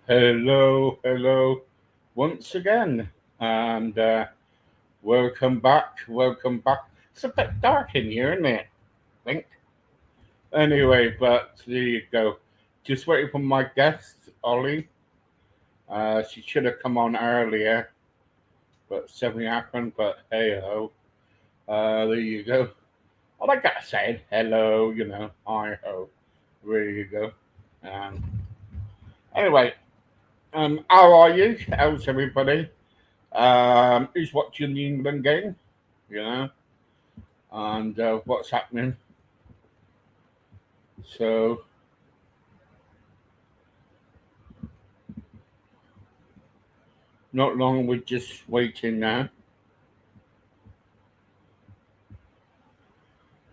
Hello, once again, and welcome back, welcome back. It's a bit dark in here, isn't it? I think. Anyway, but there you go. Just waiting for my guest, Ollie. She should have come on earlier, but something happened. But hey ho, there you go. All I gotta say, hello, hi ho. There you go. Um, anyway, how are you? How's everybody? Who's watching the England game? You know, and what's happening. So, not long, we're just waiting now.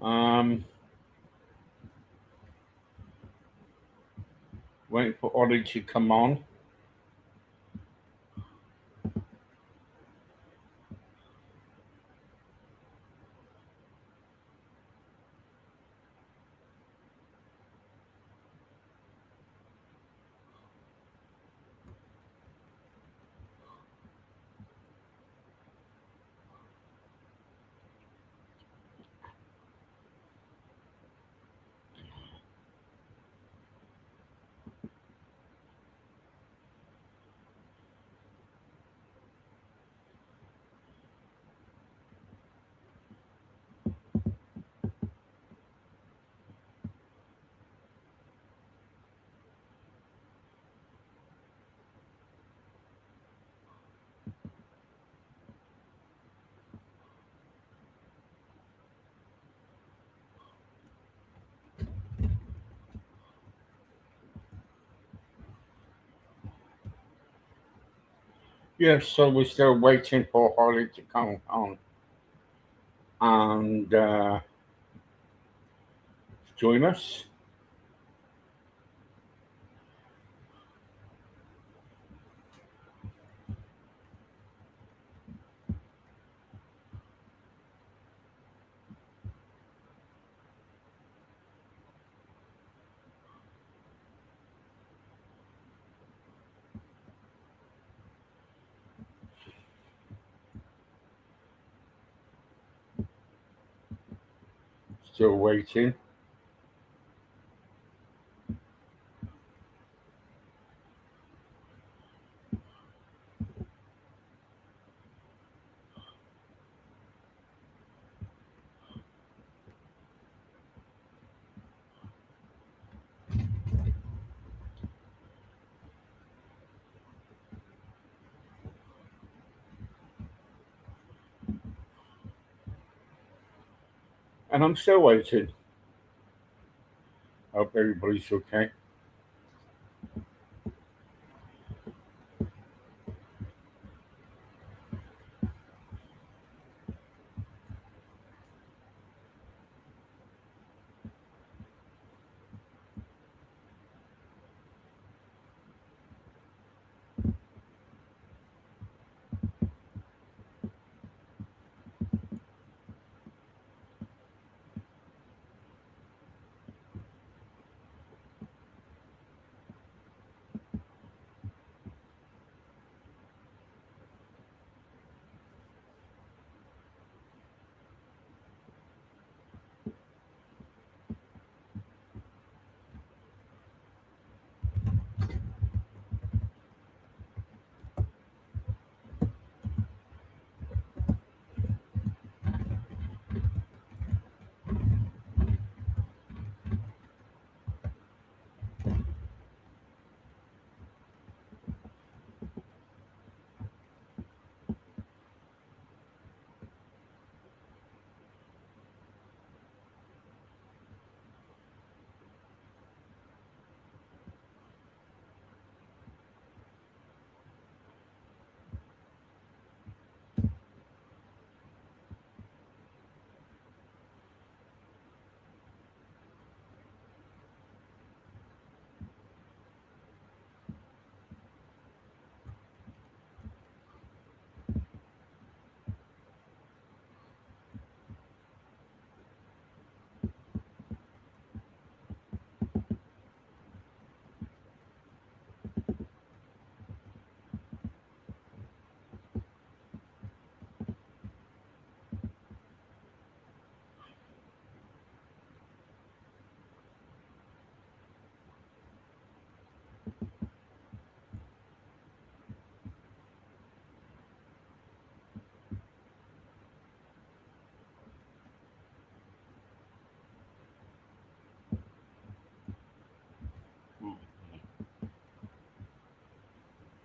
Um, Waiting for Ollie to come on. Yes, so we're still waiting for Ollie to come on and join us. Still waiting. And I'm still waiting. Hope everybody's okay.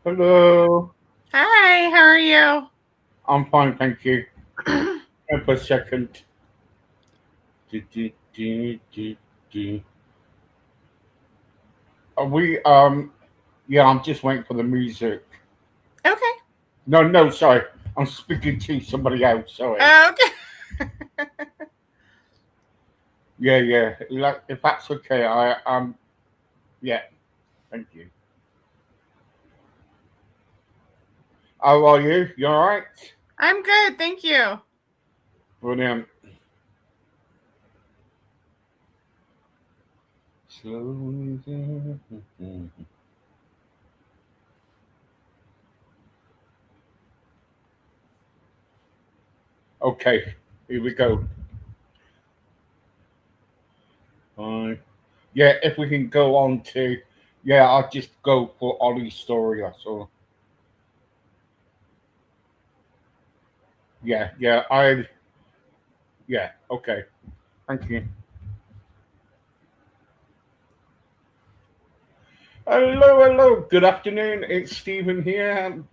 Hello. Hi, how are you? I'm fine, thank you. Wait for a second. Do, do, do, do, do. Are we yeah, I'm just waiting for the music. Okay. No, sorry. I'm speaking to somebody else, sorry. Okay. Yeah. If that's okay, yeah, thank you. How are you? You alright? I'm good, thank you. Brilliant. Slowly down. Okay, here we go. Fine. Yeah, if we can go on to, yeah, I'll just go for Ollie's story. That's all. Yeah. Okay. Thank you. Hello. Good afternoon. It's Stephen here,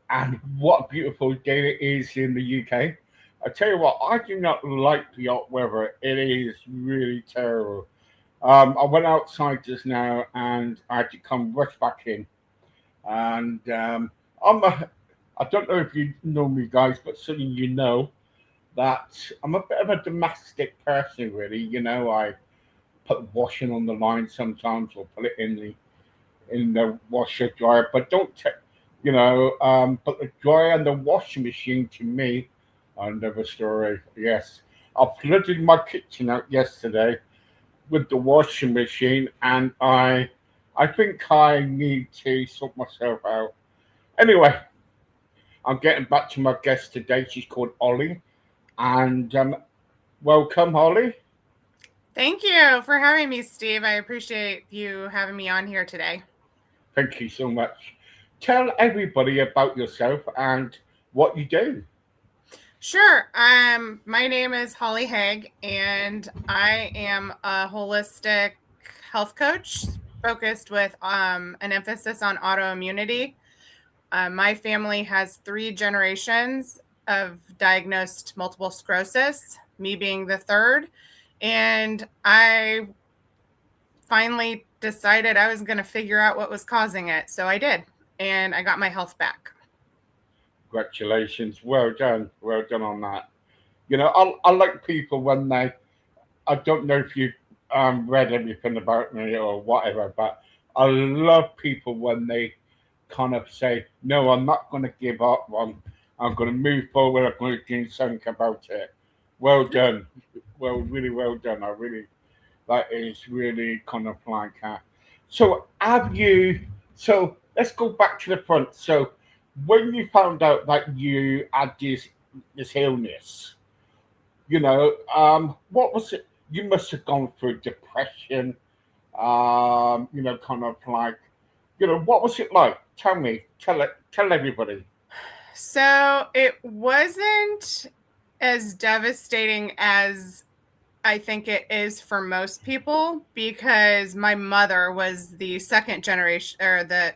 and what a beautiful day it is in the UK. I tell you what, I do not like the hot weather. It is really terrible. I went outside just now, and I had to come rush back in. And I'm a, I don't know if you know me, guys, but certainly you know that I'm a bit of a domestic person, really. I put washing on the line sometimes, or put it in the washer dryer, but don't put the dryer and the washing machine to me. Another story. Yes, I flooded my kitchen out yesterday with the washing machine, and I think I need to sort myself out. Anyway, I'm getting back to my guest today. She's called Ollie, and welcome, Ollie. Thank you for having me, Steve. I appreciate you having me on here today. Thank you so much. Tell everybody about yourself and what you do. Sure. My name is Holly Haig, and I am a holistic health coach focused with an emphasis on autoimmunity. My family has 3 generations of diagnosed multiple sclerosis, me being the third. And I finally decided I was going to figure out what was causing it. So I did. And I got my health back. Congratulations. Well done on that. I like people when I don't know if you read everything about me or whatever, but I love people when they kind of say, no, I'm not going to give up. I'm going to move forward. I'm going to do something about it. Well done. Really well done. That is really kind of like that. So so let's go back to the front. So when you found out that you had this illness, what was it? You must have gone through depression. Kind of like, what was it like? Tell me, tell everybody. So it wasn't as devastating as I think it is for most people, because my mother was the second generation, or the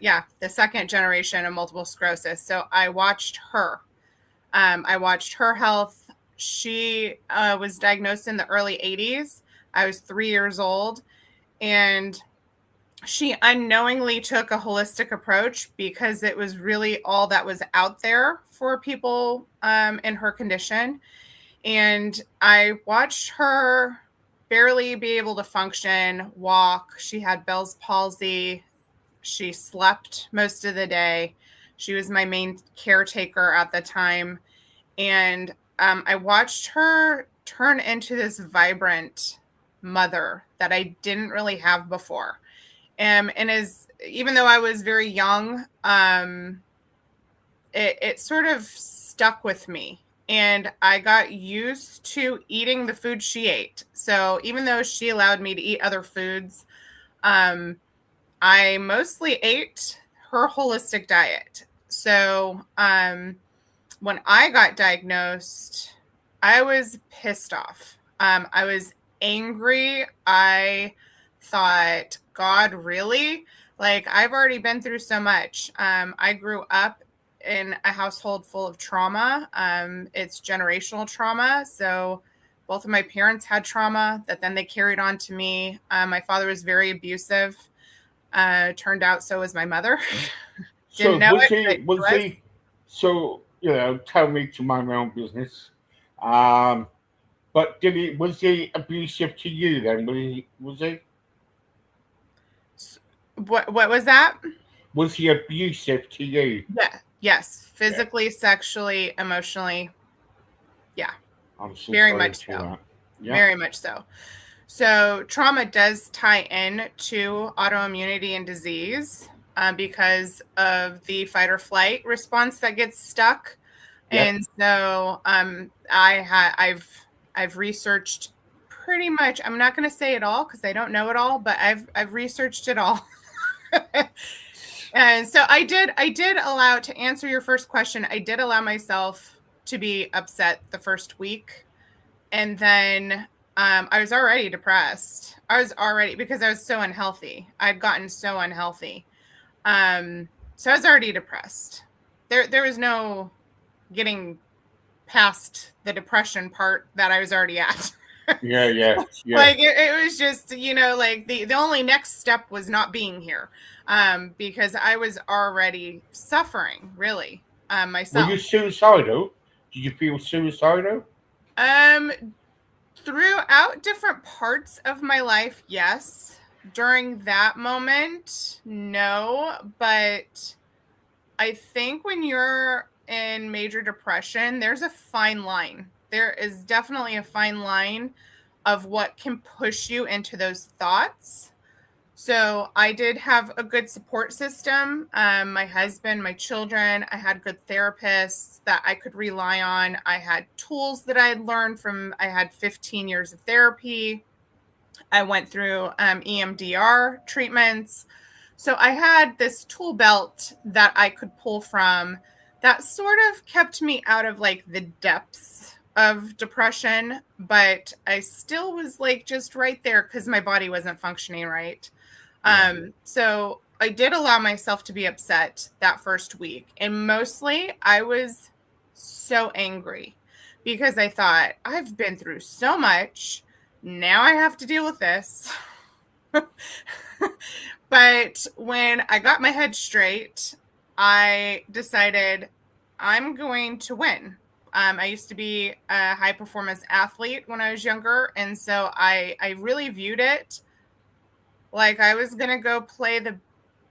second generation of multiple sclerosis. So I watched her. I watched her health. She was diagnosed in the early 80s. I was 3 years old, and she unknowingly took a holistic approach because it was really all that was out there for people in her condition. And I watched her barely be able to function, walk. She had Bell's palsy. She slept most of the day. She was my main caretaker at the time. And I watched her turn into this vibrant mother that I didn't really have before. And even though I was very young, it sort of stuck with me. And I got used to eating the food she ate. So even though she allowed me to eat other foods, um, I mostly ate her holistic diet. So when I got diagnosed, I was pissed off. I was angry. I thought God, really? Like, I've already been through so much. I grew up in a household full of trauma. It's generational trauma. So both of my parents had trauma that then they carried on to me. My father was very abusive. Turned out so was my mother. Didn't So know was it, but he? Was she was. he? So tell me to mind my own business. Um, but did he? Was he abusive to you then? Was he? Was he? What was that? Was he abusive to you? Yeah. Yes. Yeah. Physically, sexually, emotionally. Yeah. I'm so Very sorry much to hear so. that. Yeah. Very much so. So trauma does tie in to autoimmunity and disease because of the fight or flight response that gets stuck. Yep. And so I've researched pretty much. I'm not going to say it all because I don't know it all, but I've researched it all. And so I did allow, to answer your first question, I did allow myself to be upset the first week. And then I was already depressed. I was already, because I was so unhealthy. I'd gotten so unhealthy. So I was already depressed. There was no getting past the depression part that I was already at. Yeah. Yeah. Yeah. Like it was just, like the only next step was not being here, because I was already suffering, really, Were you myself. suicidal? Did you feel suicidal? Um, Throughout different parts of my life, yes. During that moment, no. But I think when you're in major depression, there's a fine line. There is definitely a fine line of what can push you into those thoughts. So I did have a good support system. My husband, my children, I had good therapists that I could rely on. I had tools that I had learned from, I had 15 years of therapy. I went through EMDR treatments. So I had this tool belt that I could pull from that sort of kept me out of like the depths of depression, but I still was like just right there because my body wasn't functioning right. Yeah. So I did allow myself to be upset that first week. And mostly I was so angry because I thought, I've been through so much. Now I have to deal with this. But when I got my head straight, I decided I'm going to win. I used to be a high performance athlete when I was younger. And so I really viewed it like I was going to go play the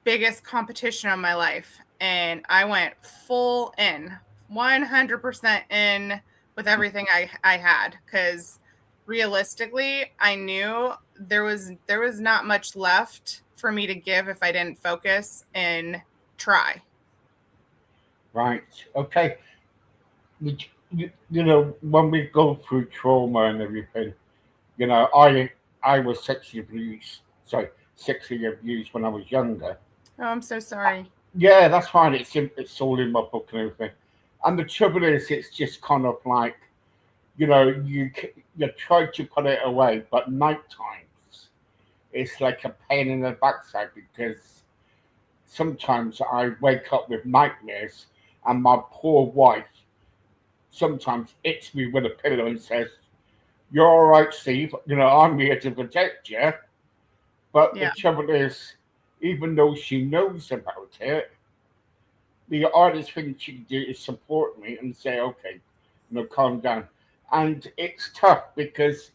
biggest competition of my life. And I went full in, 100% in with everything I had. Because realistically, I knew there was not much left for me to give if I didn't focus and try. Right. Okay. When we go through trauma and everything, I was sexually abused. Sorry, sexually abused when I was younger. Oh, I'm so sorry. Yeah, that's fine. It's all in my book and everything. And the trouble is, it's just kind of like you try to put it away, but night times it's like a pain in the backside because sometimes I wake up with nightmares, and my poor wife sometimes hits me with a pillow and says, "You're all right, Steve. I'm here to protect you." But the Yeah. trouble is, even though she knows about it, the hardest thing she can do is support me and say, "Okay, calm down." And it's tough because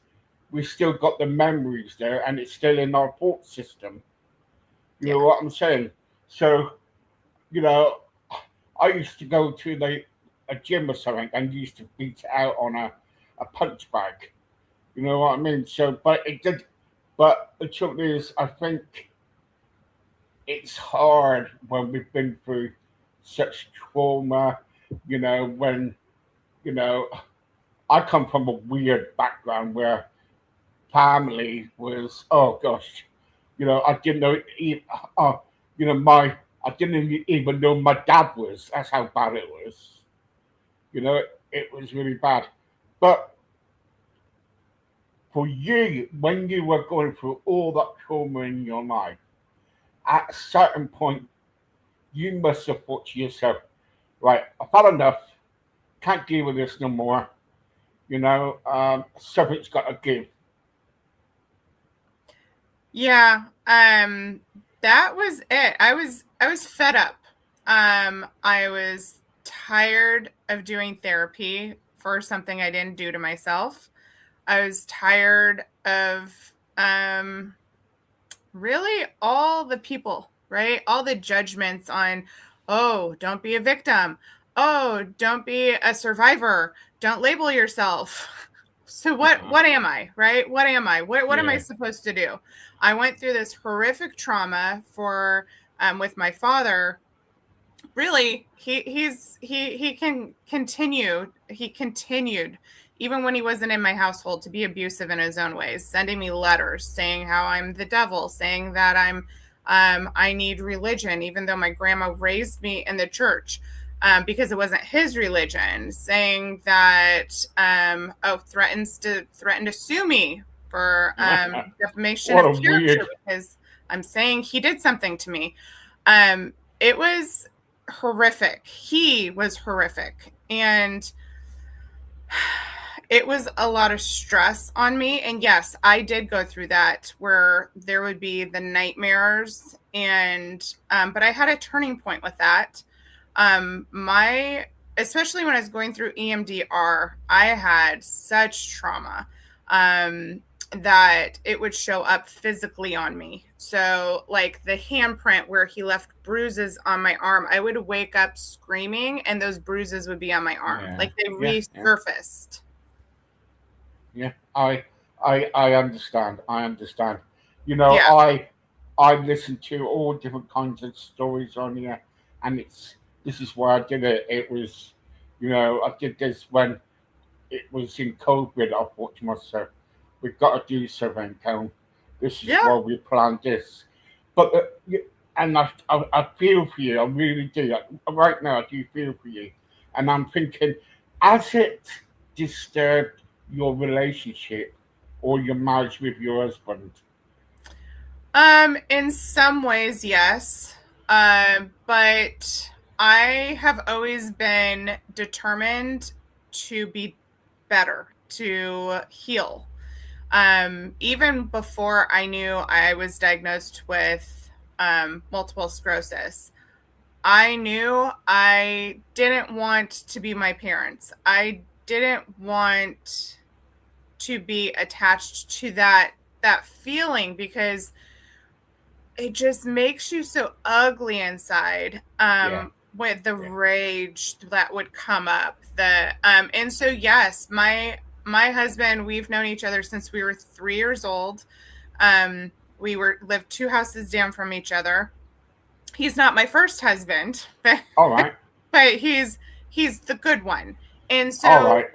we still got the memories there, and it's still in our thought system. You know Yeah. what I'm saying? So, you know, I used to go to a gym or something and used to beat it out on a punch bag. You know what I mean? So, but it did. But the trouble is, I think it's hard when we've been through such trauma. When you know, I come from a weird background where family was, oh gosh, I didn't know. Uh, my I didn't even know my dad was. That's how bad it was. It was really bad. But for you, when you were going through all that trauma in your life, at a certain point, you must have thought to yourself, right, I've had enough, can't deal with this no more. Something's got to give. Yeah, that was it. I was fed up. I was tired of doing therapy for something I didn't do to myself. I was tired of really all the people, right? All the judgments on, oh, don't be a victim. Oh, don't be a survivor. Don't label yourself. So what am I, right? What am I? What am I supposed to do? I went through this horrific trauma with my father. Really, he can continue. He continued even when he wasn't in my household to be abusive in his own ways, sending me letters saying how I'm the devil, saying that I need religion, even though my grandma raised me in the church. Because it wasn't his religion, saying that threatened to sue me for defamation of character because I'm saying he did something to me. It was horrific. He was horrific, and it was a lot of stress on me. And yes, I did go through that where there would be the nightmares, and but I had a turning point with that. Especially when I was going through EMDR, I had such trauma that it would show up physically on me. So like the handprint where he left bruises on my arm, I would wake up screaming and those bruises would be on my arm. Like they resurfaced. Yeah, I understand. I understand. I listen to all different kinds of stories on here, and this is why I did it. It was, I did this when it was in COVID. I thought to myself, we've got to do something, Cal. This is why we planned this. But and I feel for you. I really do. Right now, I do feel for you, and I'm thinking, has it disturbed your relationship or your marriage with your husband? In some ways, yes. But I have always been determined to be better, to heal. Even before I knew I was diagnosed with multiple sclerosis, I knew I didn't want to be my parents. I didn't want to be attached to that feeling because it just makes you so ugly inside. With the rage that would come up. And so yes, my husband, we've known each other since we were 3 years old. We lived 2 houses down from each other. He's not my first husband, but all right. But he's the good one. And so all right.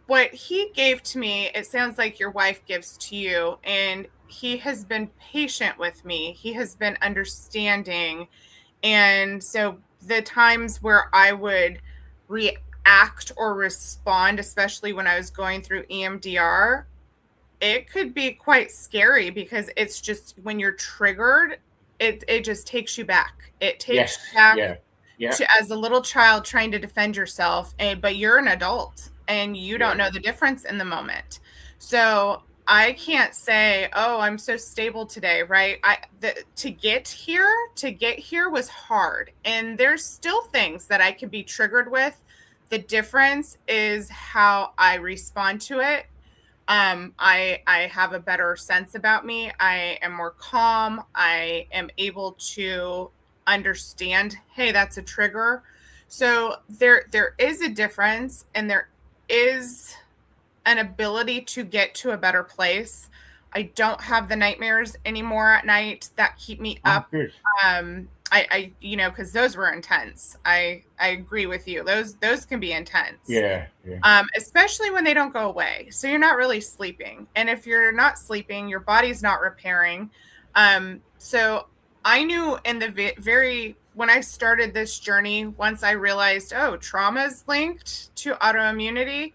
What he gave to me, it sounds like your wife gives to you, and he has been patient with me. He has been understanding. And so the times where I would react or respond, especially when I was going through EMDR, it could be quite scary because it's just when you're triggered, it just takes you back. It takes you back to as a little child trying to defend yourself, but you're an adult and you don't know the difference in the moment. So I can't say, oh, I'm so stable today, right? To get here was hard. And there's still things that I could be triggered with. The difference is how I respond to it. I have a better sense about me. I am more calm. I am able to understand, hey, that's a trigger. So there is a difference, and there is an ability to get to a better place. I don't have the nightmares anymore at night that keep me up. I because those were intense. I agree with you. Those can be intense. Especially when they don't go away. So you're not really sleeping. And if you're not sleeping, your body's not repairing. So I knew in the when I started this journey, once I realized, oh, trauma is linked to autoimmunity,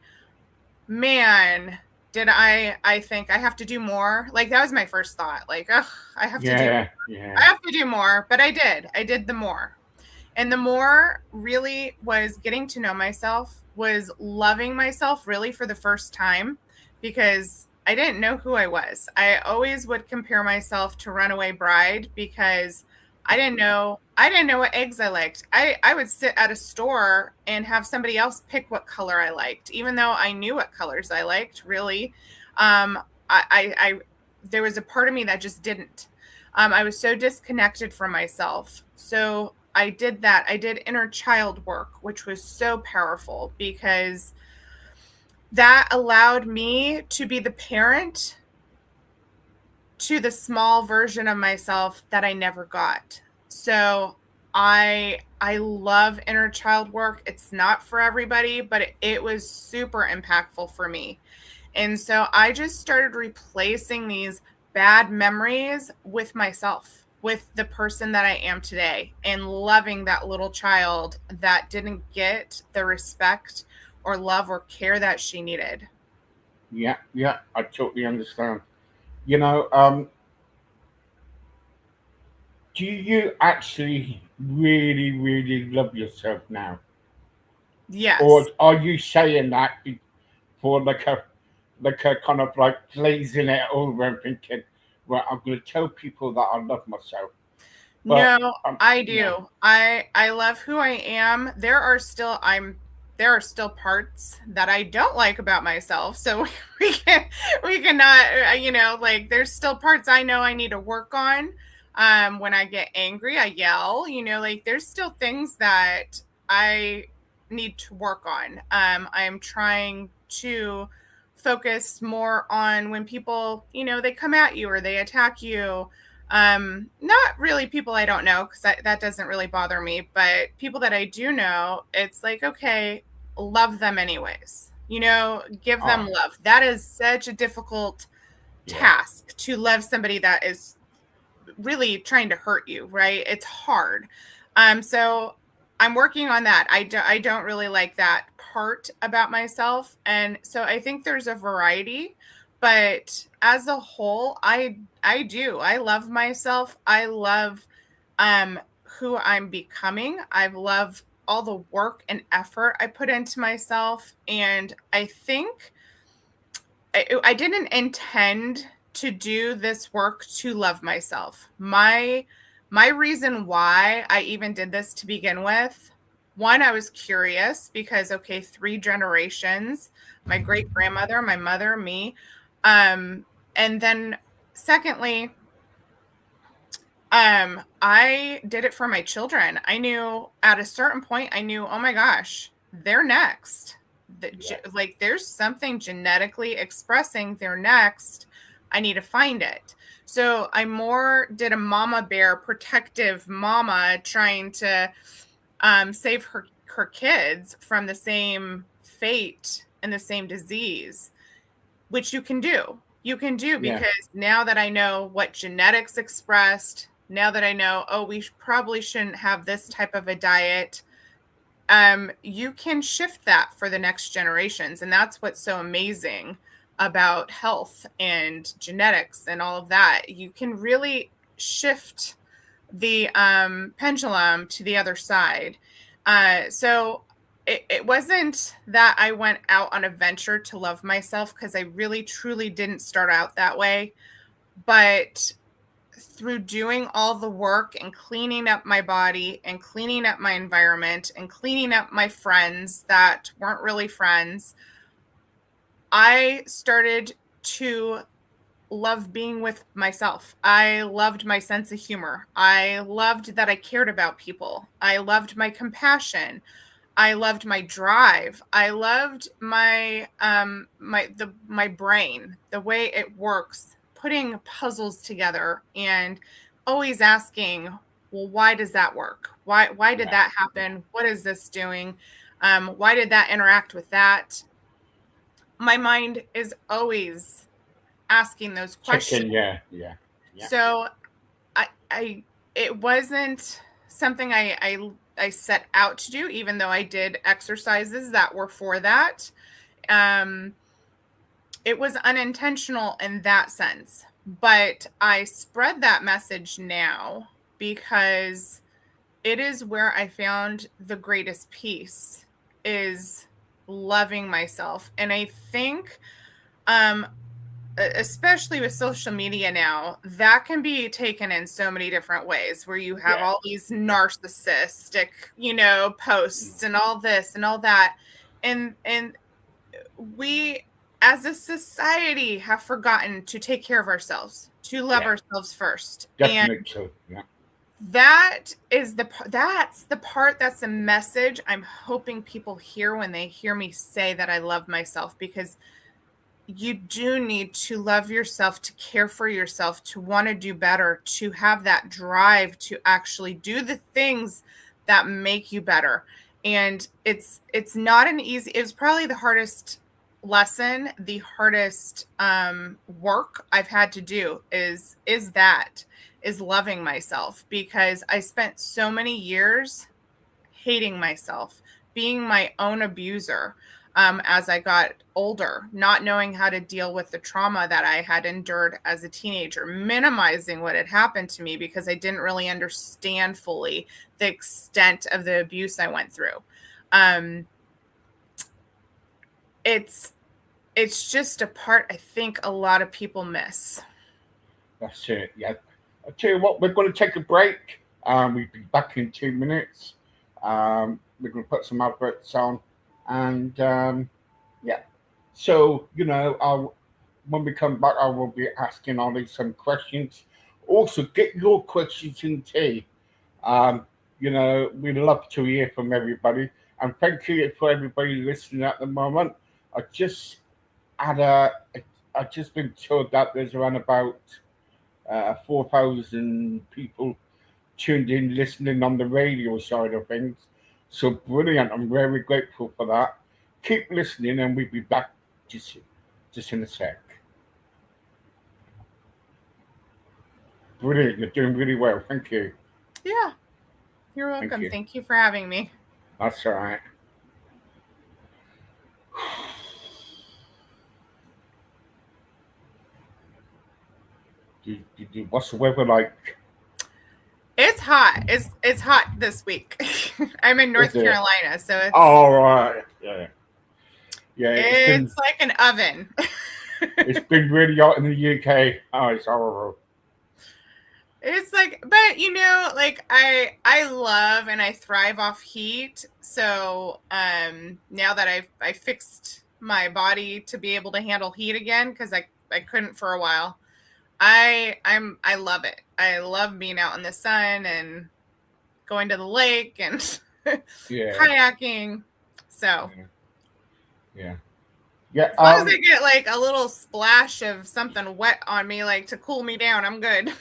man, did I think I have to do more? Like, that was my first thought. Like, ugh, I have to do more. I have to do more, but I did the more. And the more really was getting to know myself, was loving myself really for the first time, because I didn't know who I was. I always would compare myself to Runaway Bride because I didn't know what eggs I liked. I would sit at a store and have somebody else pick what color I liked, even though I knew what colors I liked, really. I there was a part of me that just didn't. I was so disconnected from myself. So I did that. I did inner child work, which was so powerful because that allowed me to be the parent to the small version of myself that I never got. So I love inner child work. It's not for everybody, but it was super impactful for me. And so I just started replacing these bad memories with myself, with the person that I am today, and loving that little child that didn't get the respect or love or care that she needed. Yeah, yeah, I totally understand. You know, do you actually really, really love yourself now? Or Yes. are you saying that for like a kind of like glazing it over and thinking, well, I'm going to tell people that I love myself, but No, I yeah, do. I love who I am. There are still parts that I don't like about myself. So we cannot like there's still parts I know I need to work on. When I get angry, I yell, like there's still things that I need to work on. I'm trying to focus more on when people, they come at you or they attack you. Not really people I don't know, because that doesn't really bother me, but people that I do know, it's like, okay, love them anyways, give them oh, love. That is such a difficult yeah, task, to love somebody that is really trying to hurt you, right? It's hard. So I'm working on that. I don't really like that part about myself. And so I think there's a variety, but as a whole, I do. I love myself. I love um who I'm becoming. I love all the work and effort I put into myself. And I think I didn't intend to do this work to love myself. My reason why I even did this to begin with, one, I was curious because okay, three generations, my great grandmother, my mother, me. And then secondly, I did it for my children. I knew at a certain point, I knew, oh my gosh, they're next. yeah, Like there's something genetically expressing they're next. I need to find it. So I more did a mama bear, protective mama, trying to save her kids from the same fate and the same disease, which you can do. You can do yeah. because now that I know what genetics expressed, now that I know, oh, probably shouldn't have this type of a diet, you can shift that for the next generations. And that's what's so amazing about health and genetics and all of that. You can really shift the pendulum to the other side. So it wasn't that I went out on a venture to love myself, because I really truly didn't start out that way. But through doing all the work and cleaning up my body and cleaning up my environment and cleaning up my friends that weren't really friends, I started to love being with myself. I loved my sense of humor. I loved that I cared about people. I loved my compassion. I loved my drive. I loved my brain, the way it works, putting puzzles together and always asking, well, why does that work? Why did Yeah. that happen? What is this doing? Why did that interact with that? My mind is always asking those questions. Chicken, yeah, yeah, yeah, So I it wasn't something I set out to do, even though I did exercises that were for that. Um, it was unintentional in that sense, but I spread that message now because it is where I found the greatest peace, is loving myself. And I think, especially with social media now, that can be taken in so many different ways, where you have all these narcissistic, posts and all this and all that. And we as a society have forgotten to take care of ourselves, to love ourselves first. Definitely And so. Yeah. that's the part, that's the message I'm hoping people hear when they hear me say that I love myself, because you do need to love yourself, to care for yourself, to want to do better, to have that drive to actually do the things that make you better. And it's not an easy, it's probably the hardest lesson, the hardest work I've had to do is loving myself, because I spent so many years hating myself, being my own abuser, as I got older, not knowing how to deal with the trauma that I had endured as a teenager, minimizing what had happened to me because I didn't really understand fully the extent of the abuse I went through. It's just a part I think a lot of people miss. That's it. Yeah. I'll tell you what, we're going to take a break. We'll be back in 2 minutes. We're going to put some adverts on. And yeah. So, when we come back, I will be asking Ollie some questions. Also, get your questions in too. Um, we'd love to hear from everybody. And thank you for everybody listening at the moment. I just had I just been told that there's around about 4,000 people tuned in listening on the radio side of things. So brilliant. I'm very grateful for that. Keep listening and we'll be back just, just in a sec. Brilliant. You're doing really well. Thank you. Yeah, you're Thank welcome. you. Thank you for having me. That's all right. What's the weather like? It's hot. It's hot this week. I'm in North Is it? Carolina, so All right. Yeah. Yeah. it's like an oven. It's been really hot in the UK. Oh, it's horrible. It's like, but like I love and I thrive off heat. So now that I fixed my body to be able to handle heat again, because I couldn't for a while. I love it. I love being out in the sun and going to the lake and Yeah. kayaking. So Yeah. Yeah. as long as I get like a little splash of something wet on me, like to cool me down, I'm good.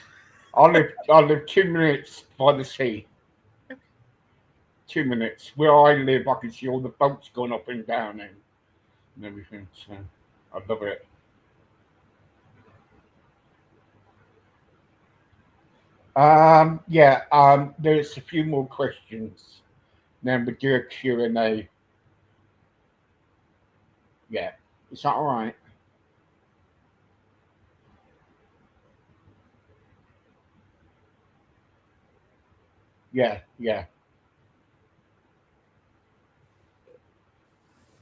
I live 2 minutes by the sea. 2 minutes. Where I live, I can see all the boats going up and down and everything. So I love it. Yeah. There's a few more questions. Then we do a Q&A. Yeah. Is that all right? Yeah. Yeah.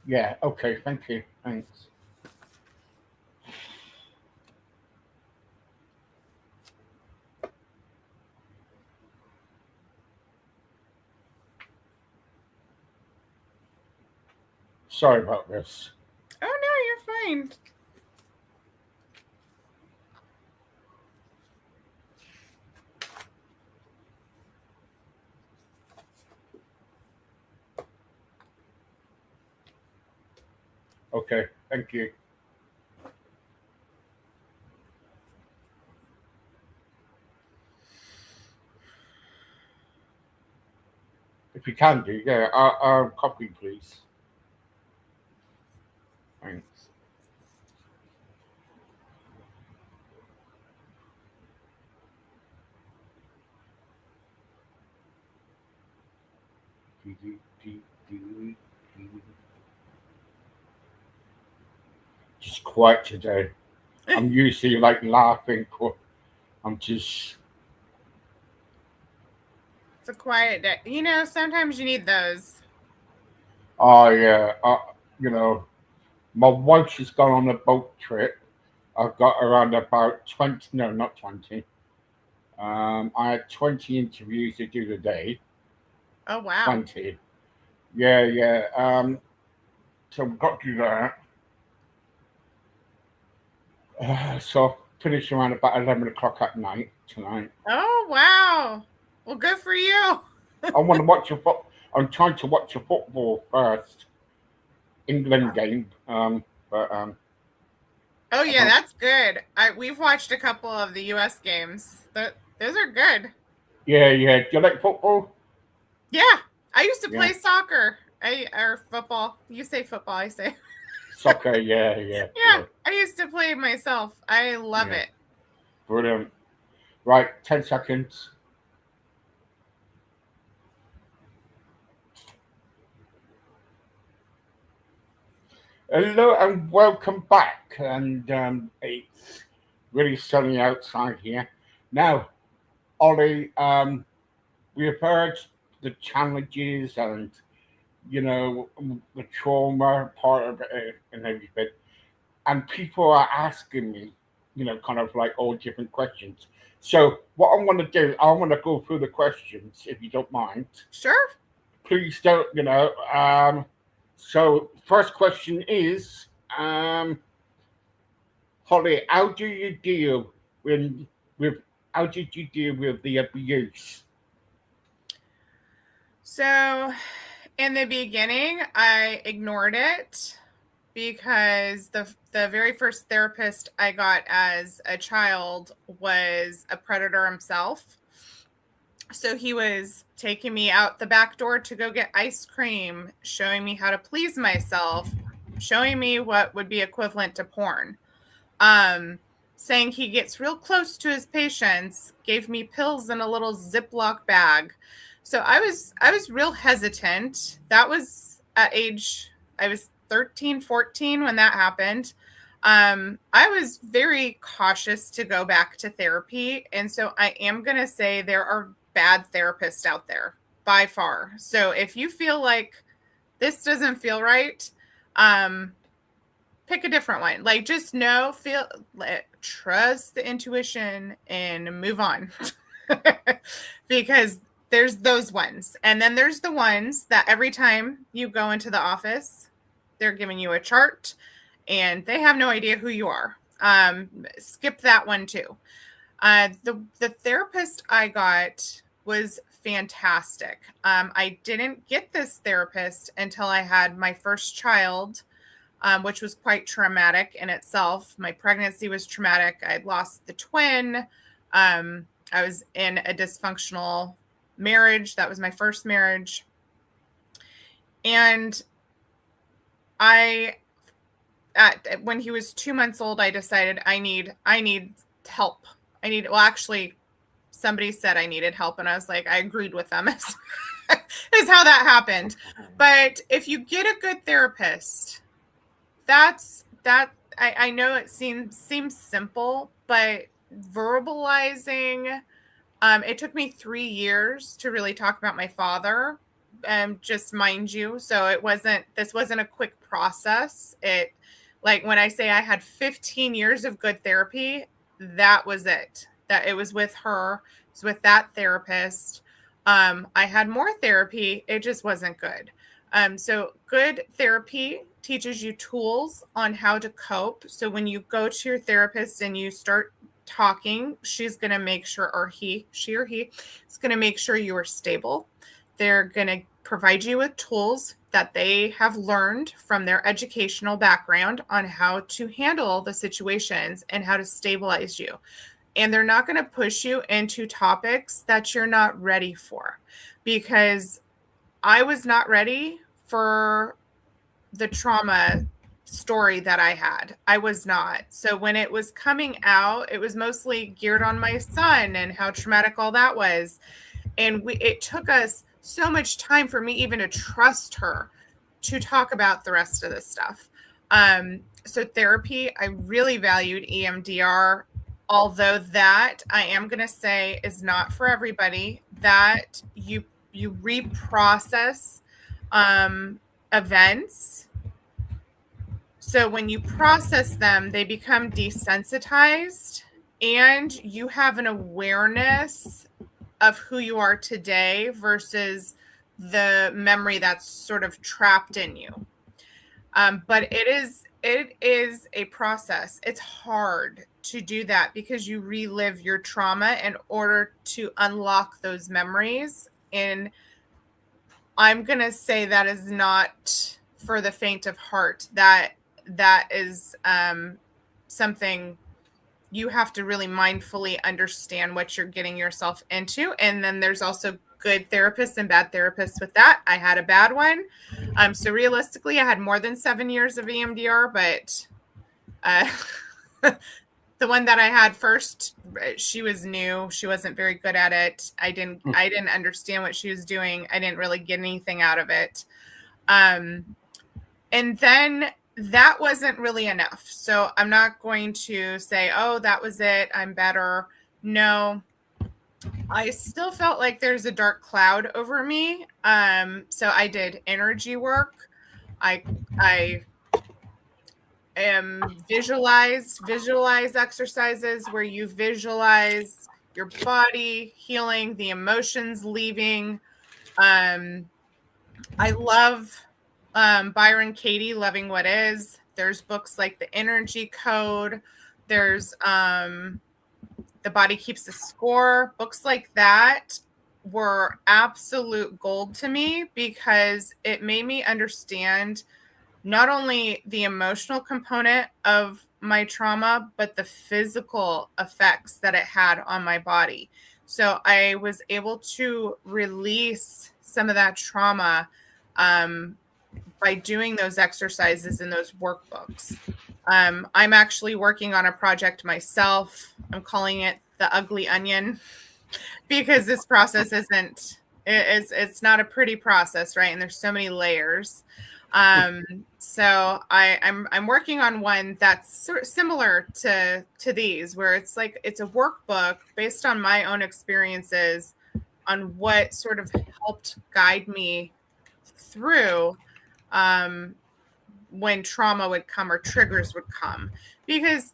Yeah. Okay. Thank you. Thanks. Sorry about this. Oh no, you're fine. Okay. Thank you. If you can do, yeah. Copy, please. Thanks. Just quiet today. I'm usually like laughing. I'm just, It's a quiet day. Sometimes you need those. oh yeah, you know, my wife she's gone on a boat trip. I've got around about 20, no, not 20. I had 20 interviews to do today. Oh, wow. 20. Yeah, yeah. So we've got to do that. So finish around about 11 o'clock at night tonight. Oh, wow. Well, good for you. I want to watch a foot. I'm trying to watch a football first, England game. But Oh, I yeah, don't. that's good. We've watched a couple of the U.S. games. Those are good. Yeah, yeah. Do you like football? Yeah, I used to play Yeah, soccer. Or football. You say football, I say. soccer. Yeah, yeah, Yeah, yeah, I used to play myself. I love yeah. it. Brilliant. Right, 10 seconds. Hello and welcome back. And it's really sunny outside here. Now, Ollie, we've heard the challenges and the trauma part of it and everything. And people are asking me, kind of like all different questions. So what I want to do, I want to go through the questions if you don't mind. Sure. Please don't, So first question is, Holly, how do you deal with how did you deal with the abuse? So, in the beginning, I ignored it because the very first therapist I got as a child was a predator himself. So he was taking me out the back door to go get ice cream, showing me how to please myself, showing me what would be equivalent to porn. Saying he gets real close to his patients, gave me pills in a little Ziploc bag. So I was real hesitant. That was at age I was 13, 14 when that happened. I was very cautious to go back to therapy. And so I am going to say there are bad therapists out there by far. So if you feel like this doesn't feel right, pick a different one. Like just trust the intuition and move on. Because there's those ones. And then there's the ones that every time you go into the office, they're giving you a chart and they have no idea who you are. Skip that one too. The therapist I got was fantastic. I didn't get this therapist until I had my first child, which was quite traumatic in itself. My pregnancy was traumatic. I'd lost the twin. I was in a dysfunctional marriage. That was my first marriage. And when he was 2 months old, I decided I need help. Actually, somebody said I needed help, and I was like, I agreed with them. Is how that happened. But if you get a good therapist, I know it seems simple, but verbalizing, it took me 3 years to really talk about my father. Just mind you. So this wasn't a quick process. Like when I say I had 15 years of good therapy, that was it. That it was with her, it was with that therapist. I had more therapy. It just wasn't good. So good therapy teaches you tools on how to cope. So when you go to your therapist and you start talking, she's going to make sure, she or he is going to make sure you are stable. They're going to provide you with tools that they have learned from their educational background on how to handle the situations and how to stabilize you. And they're not going to push you into topics that you're not ready for, because I was not ready for the trauma story that I had. I was not. So when it was coming out, it was mostly geared on my son and how traumatic all that was. And it took us so much time for me even to trust her to talk about the rest of this stuff. So therapy, I really valued EMDR, although that I am going to say is not for everybody. That you reprocess events. So when you process them, they become desensitized, and you have an awareness of who you are today versus the memory that's sort of trapped in you. But it is a process. It's hard to do that because you relive your trauma in order to unlock those memories. And I'm going to say that is not for the faint of heart. That is something you have to really mindfully understand what you're getting yourself into. And then there's also good therapists and bad therapists with that. I had a bad one. So realistically, I had more than 7 years of EMDR, but the one that I had first, she was new. She wasn't very good at it. I didn't understand what she was doing. I didn't really get anything out of it. And then that wasn't really enough. So I'm not going to say, oh, that was it, I'm better. No, I still felt like there's a dark cloud over me. So I did energy work. I visualize exercises where you visualize your body healing, the emotions leaving. I love Byron Katie, Loving What Is. There's books like The Energy Code. There's The Body Keeps a Score. Books like that were absolute gold to me because it made me understand not only the emotional component of my trauma, but the physical effects that it had on my body. So I was able to release some of that trauma by doing those exercises in those workbooks. I'm actually working on a project myself. I'm calling it The Ugly Onion because this process it's not a pretty process, right? And there's so many layers. So I'm working on one that's sort of similar to these, where it's like, it's a workbook based on my own experiences on what sort of helped guide me through when trauma would come or triggers would come, because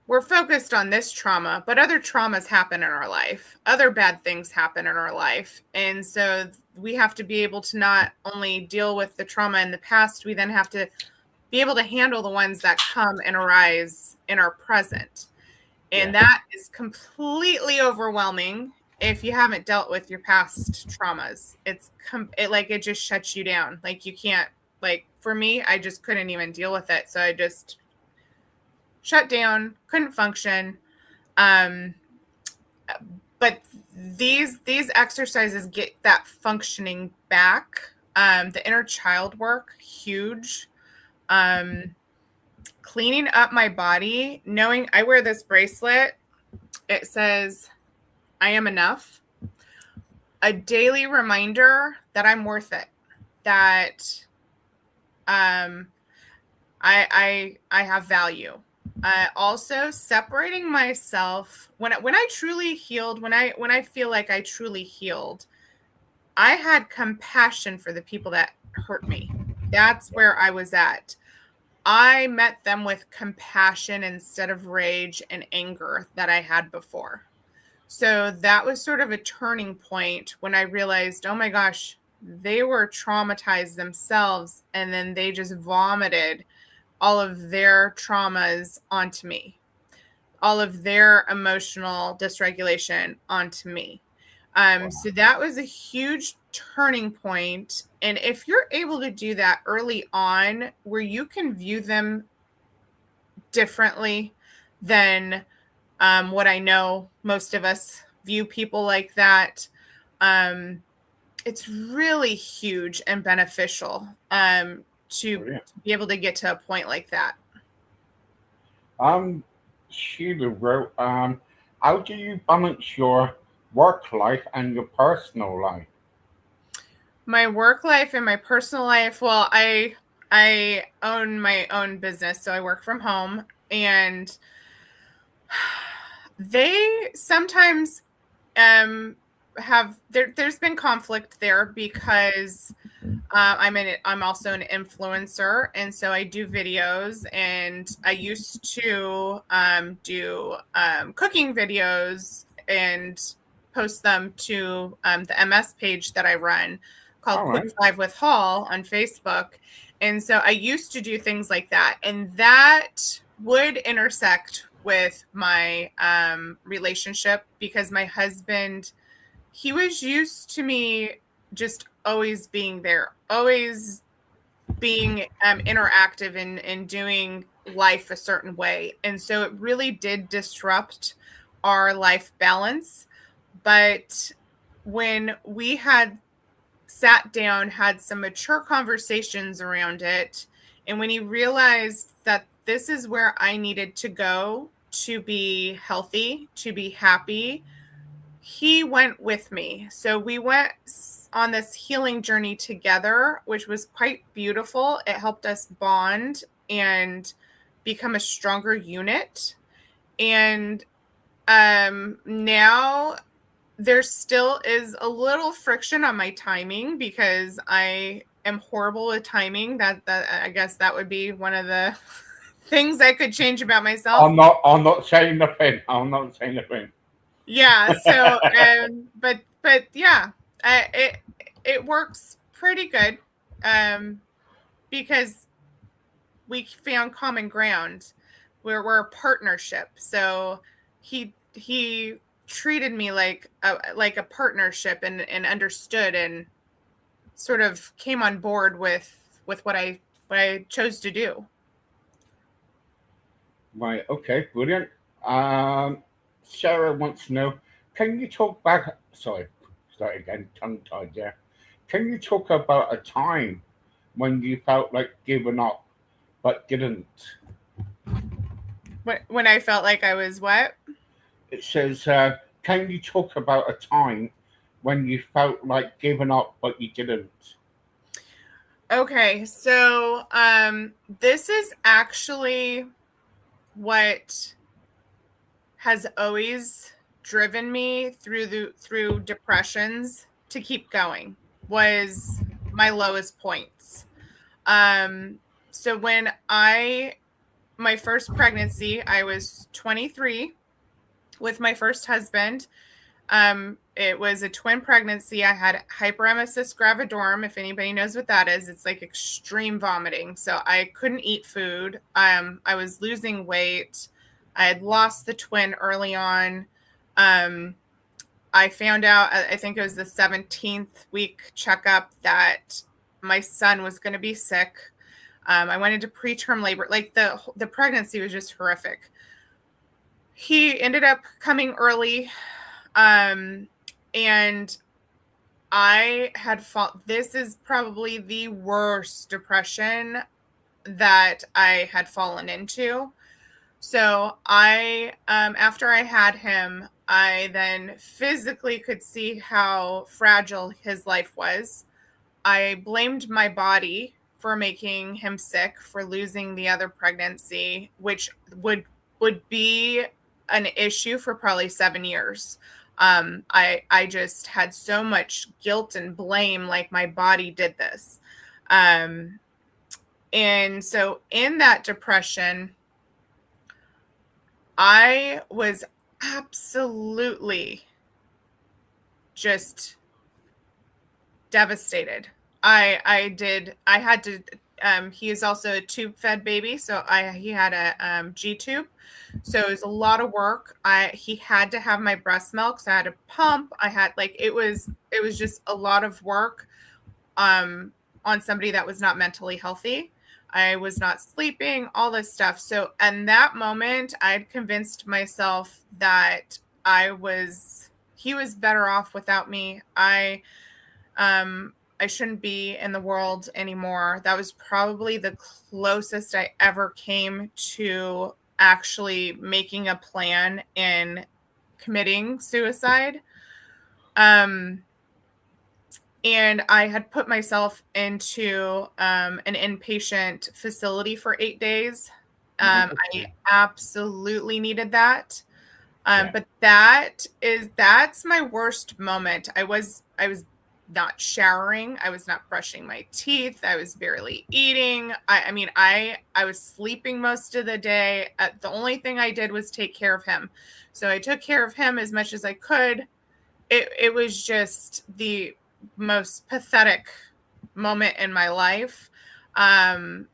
we're focused on this trauma, but other traumas happen in our life. Other bad things happen in our life. And so we have to be able to not only deal with the trauma in the past, we then have to be able to handle the ones that come and arise in our present. And that is completely overwhelming if you haven't dealt with your past traumas. It just shuts you down. Like, you can't, like, for me, I just couldn't even deal with it. So I just shut down, couldn't function. But these exercises get that functioning back. The inner child work, huge. Cleaning up my body, knowing I wear this bracelet. It says, I am enough. A daily reminder that I'm worth it. That I have value. Also separating myself when I truly healed, when I feel like I truly healed, I had compassion for the people that hurt me. That's where I was at. I met them with compassion instead of rage and anger that I had before. So that was sort of a turning point when I realized, oh my gosh, they were traumatized themselves, and then they just vomited all of their traumas onto me, all of their emotional dysregulation onto me. So that was a huge turning point. And if you're able to do that early on, where you can view them differently than what I know most of us view people like that, it's really huge and beneficial to be able to get to a point like that. Sheila wrote, how do you balance your work life and your personal life? My work life and my personal life, well, I I own my own business, so I work from home, and they sometimes there's been conflict there because I'm also an influencer, and so I do videos, and I used to do cooking videos and post them to the MS page that I run called All Quick right. 5 with Hall on Facebook. And so I used to do things like that, and that would intersect with my relationship because my husband, he was used to me just always being there, always being interactive and doing life a certain way. And so it really did disrupt our life balance. But when we had sat down, had some mature conversations around it, and when he realized that this is where I needed to go to be healthy, to be happy, he went with me. So we went on this healing journey together, which was quite beautiful. It helped us bond and become a stronger unit. And now there still is a little friction on my timing because I am horrible with timing. That I guess that would be one of the things I could change about myself. I'm not saying nothing. I'm not saying nothing. Yeah. So, but yeah, it works pretty good, because we found common ground. We're a partnership. So he treated me like a partnership and understood and sort of came on board with what I chose to do. Right. Okay. Brilliant. Sarah wants to know, can you talk back? Sorry, start again. Tongue tied there. Can you talk about a time when you felt like giving up but didn't? When I felt like I was what? It says, can you talk about a time when you felt like giving up but you didn't? Okay, so this is actually what has always driven me through depressions to keep going, was my lowest points. So when my first pregnancy, I was 23 with my first husband. It was a twin pregnancy. I had hyperemesis gravidorum. If anybody knows what that is, it's like extreme vomiting. So I couldn't eat food. I was losing weight. I had lost the twin early on. I found out, I think it was the 17th week checkup, that my son was going to be sick. I went into preterm labor. Like the pregnancy was just horrific. He ended up coming early. And I had this is probably the worst depression that I had fallen into. So after I had him, I then physically could see how fragile his life was. I blamed my body for making him sick, for losing the other pregnancy, which would be an issue for probably 7 years. I just had so much guilt and blame, like my body did this. And so in that depression, I was absolutely just devastated. I had to, he is also a tube fed baby. So he had a G tube. So it was a lot of work. He had to have my breast milk. So I had a pump. I had it was just a lot of work, on somebody that was not mentally healthy. I was not sleeping, all this stuff. So in that moment, I'd convinced myself that he was better off without me. I shouldn't be in the world anymore. That was probably the closest I ever came to actually making a plan and committing suicide. And and I had put myself into an inpatient facility for 8 days. I absolutely needed that. But that's my worst moment. I was not showering. I was not brushing my teeth. I was barely eating. I mean, I was sleeping most of the day. The only thing I did was take care of him. So I took care of him as much as I could. It was just the most pathetic moment in my life. And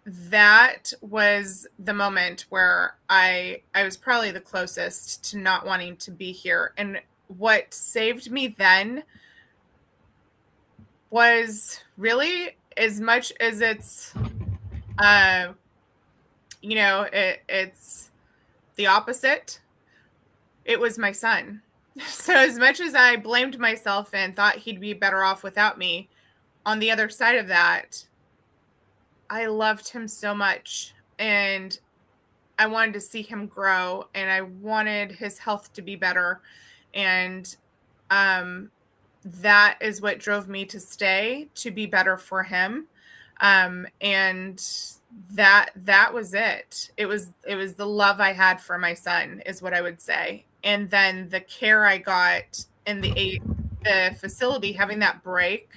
that was the moment where I was probably the closest to not wanting to be here. And what saved me then was really, as much as it's it's the opposite, it was my son. So as much as I blamed myself and thought he'd be better off without me, on the other side of that, I loved him so much, and I wanted to see him grow, and I wanted his health to be better. And that is what drove me to stay, to be better for him. And that was it. It was the love I had for my son, is what I would say. And then the care I got in the facility, having that break,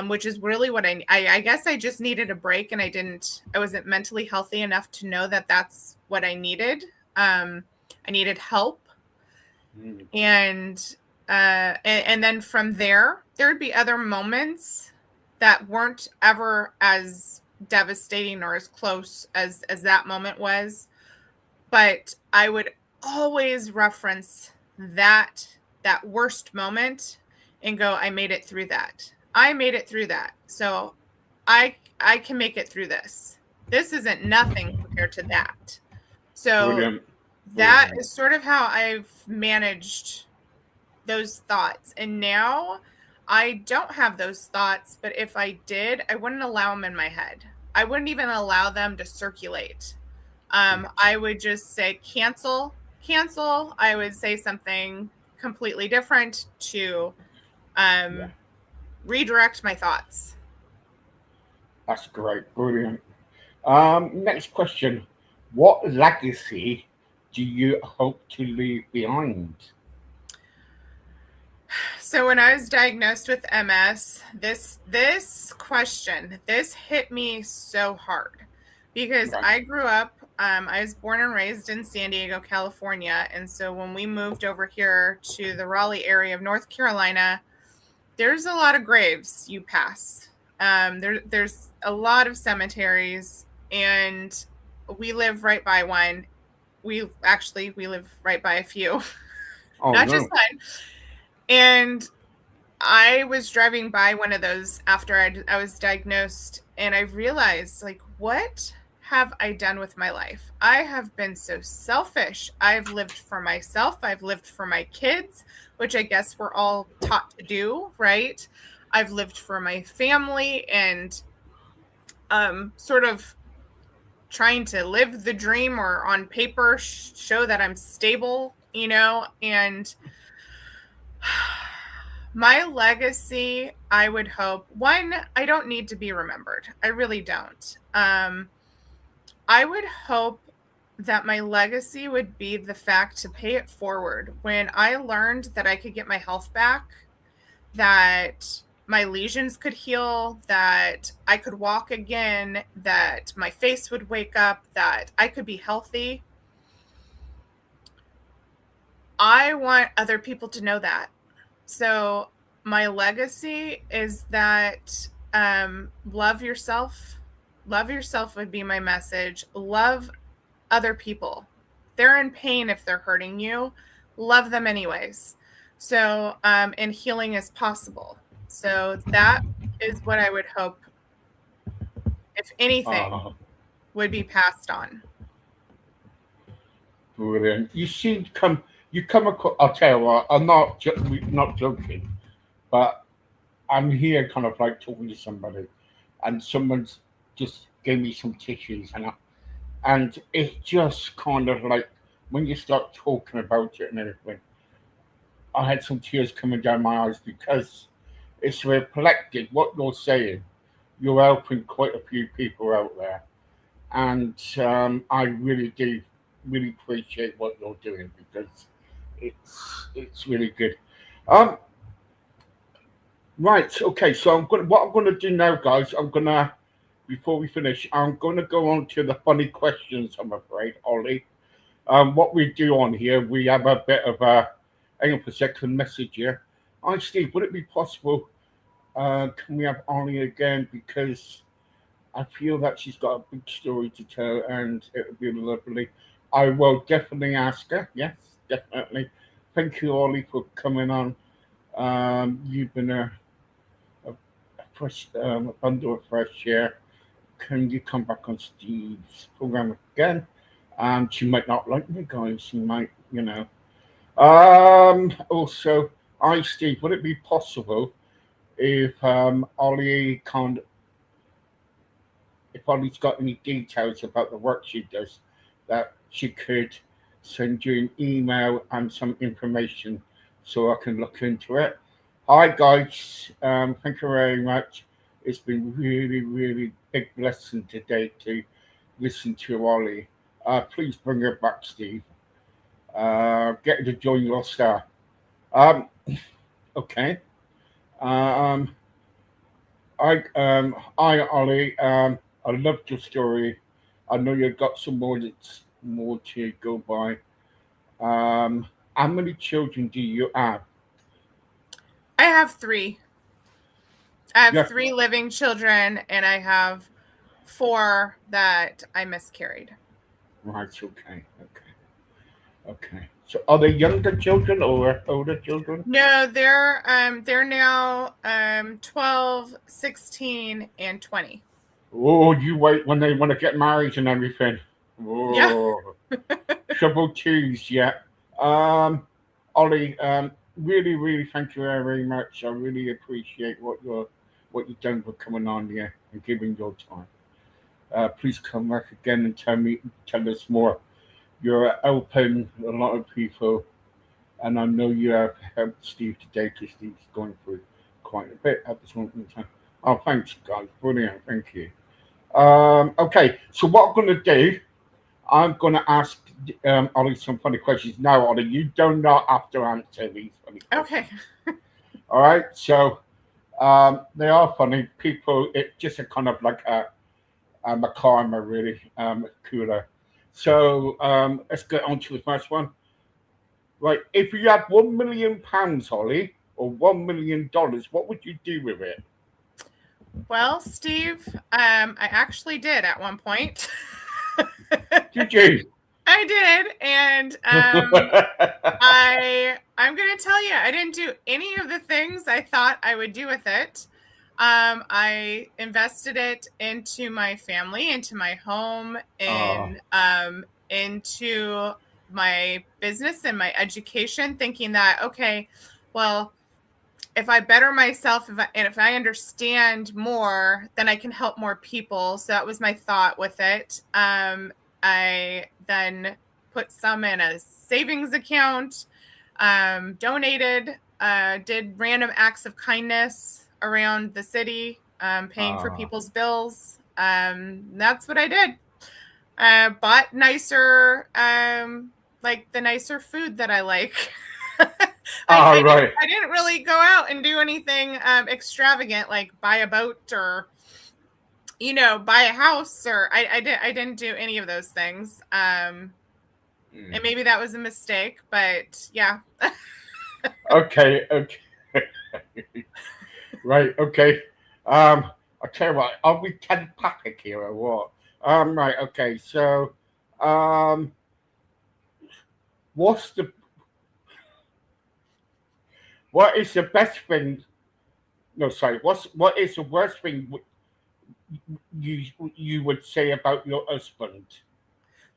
which is really what I guess I just needed a break, and I wasn't mentally healthy enough to know that that's what I needed. I needed help. And then from there would be other moments that weren't ever as devastating or as close as that moment was. But I would always reference that worst moment and go, I made it through that. I made it through that. So I can make it through this. This isn't nothing compared to that. So that is sort of how I've managed those thoughts. And now I don't have those thoughts, but if I did, I wouldn't allow them in my head. I wouldn't even allow them to circulate. I would just say cancel. I would say something completely different to redirect my thoughts. That's great. Brilliant. Next question. What legacy do you hope to leave behind? So when I was diagnosed with MS, this question, this hit me so hard, because I grew up, I was born and raised in San Diego, California. And so when we moved over here to the Raleigh area of North Carolina, there's a lot of graves you pass. There's a lot of cemeteries, and we live right by one. We live right by a few, not just one. And I was driving by one of those after I was diagnosed, and I realized, like, what have I done with my life? I have been so selfish. I've lived for myself. I've lived for my kids, which I guess we're all taught to do, right? I've lived for my family, and sort of trying to live the dream, or on paper show that I'm stable, and my legacy, I would hope, one, I don't need to be remembered. I really don't. I would hope that my legacy would be the fact to pay it forward. When I learned that I could get my health back, that my lesions could heal, that I could walk again, that my face would wake up, that I could be healthy, I want other people to know that. So my legacy is that love yourself. Love yourself would be my message. Love other people. They're in pain if they're hurting you. Love them anyways. So, and healing is possible. So that is what I would hope, if anything, would be passed on. Brilliant. You come across, I'll tell you what, I'm not joking, but I'm here kind of like talking to somebody, and someone's just gave me some tissues, and it's just kind of like, when you start talking about it and everything, I had some tears coming down my eyes because it's reflected what you're saying. You're helping quite a few people out there, and I really do really appreciate what you're doing because it's really good. Um, right, okay. So what I'm gonna do now, guys. I'm gonna before we finish, I'm gonna go on to the funny questions. I'm afraid, Ollie. What we do on here, we have a bit of a hang on for a second message here. Hi, Steve. Would it be possible? Can we have Ollie again because I feel that she's got a big story to tell, and it would be lovely. I will definitely ask her. Yes, definitely. Thank you, Ollie, for coming on. You've been a fresh, a bundle of fresh air. Can you come back on Steve's program again? She might not like me, guys. She might, you know. Also, I, Steve, would it be possible if Ollie can't if Ollie's got any details about the work she does, that she could send you an email and some information so I can look into it. Hi guys, thank you very much. It's been really, really big blessing today to listen to Ollie. Please bring her back, Steve. Get her to join your star. Um, okay. Um, I Ollie. I loved your story. I know you've got some more that's more to go by. How many children do you have? I have three. I have Yes. three living children, and I have four that I miscarried. Right. Okay. Okay. Okay. So, are they younger children or older children? No, they're now 12, 16, and 20. Oh, you wait when they want to get married and everything. Yeah. Oh, trouble twos. Yeah. Um, Ollie. Really, really, thank you very much. I really appreciate what you've done for coming on here and giving your time. Please come back again and tell us more. You're helping a lot of people, and I know you have helped Steve today because Steve's going through quite a bit at this moment in time. Oh, thanks, guys. Brilliant. Thank you. Okay, so what I'm going to do, I'm going to ask Ollie some funny questions. Now, Ollie, you do not have to answer these funny questions. Okay. All right, so they are funny. People, it's just a kind of like a karma, really, cooler. So let's get on to the first one. Right, if you had £1 million, Holly, or $1 million, what would you do with it? Well, Steve, I actually did at one point. Did you? I did, and I'm gonna tell you, I didn't do any of the things I thought I would do with it. I invested it into my family, into my home, and into my business and my education, thinking that, okay, well, if I better myself, if I understand more, then I can help more people. So that was my thought with it. I then put some in a savings account, donated, did random acts of kindness around the city, paying for people's bills. That's what I did. Bought nicer, like the nicer food that I like. Right. I didn't really go out and do anything extravagant, like buy a boat or, buy a house, or I didn't do any of those things. And maybe that was a mistake, but yeah. Okay. Right. Okay. I'll tell you what. Are we telepathic here or what? Right. Okay. So, what's the what is the best thing? No, sorry. What is the worst thing you would say about your husband?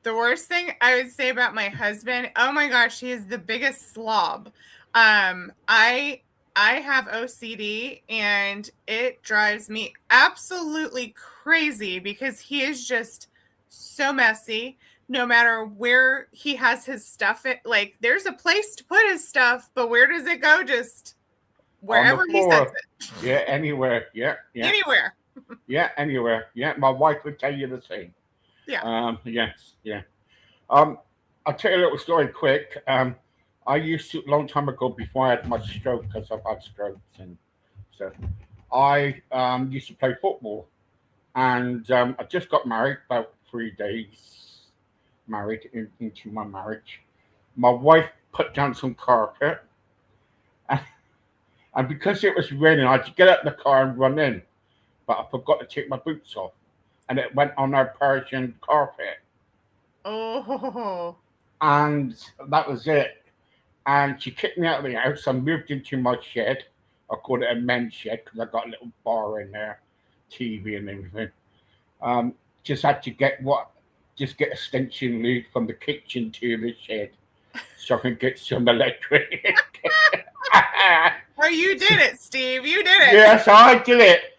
The worst thing I would say about my husband, oh my gosh, he is the biggest slob. I have OCD, and it drives me absolutely crazy because he is just so messy. no matter where he has his stuff, like there's a place to put his stuff, but where does it go? Just wherever he sets it. Yeah, anywhere. Yeah. Anywhere. Yeah, anywhere. Yeah, my wife would tell you the same. Yeah. Yes, yeah. I'll tell you a little story quick. I used to, a long time ago, before I had my stroke, because I've had strokes and stuff, I used to play football. And I just got married, about 3 days married into my marriage. My wife put down some carpet, and, and because it was raining, I had to get out of the car and run in. But I forgot to take my boots off, and it went on our Persian carpet. Oh. And that was it. And she kicked me out of the house. I moved into my shed. I called it a men's shed because I got a little bar in there, TV and everything. Just had to just get extension lead from the kitchen to the shed so I can get some electric. Oh, you did it, Steve. You did it. Yes, I did it.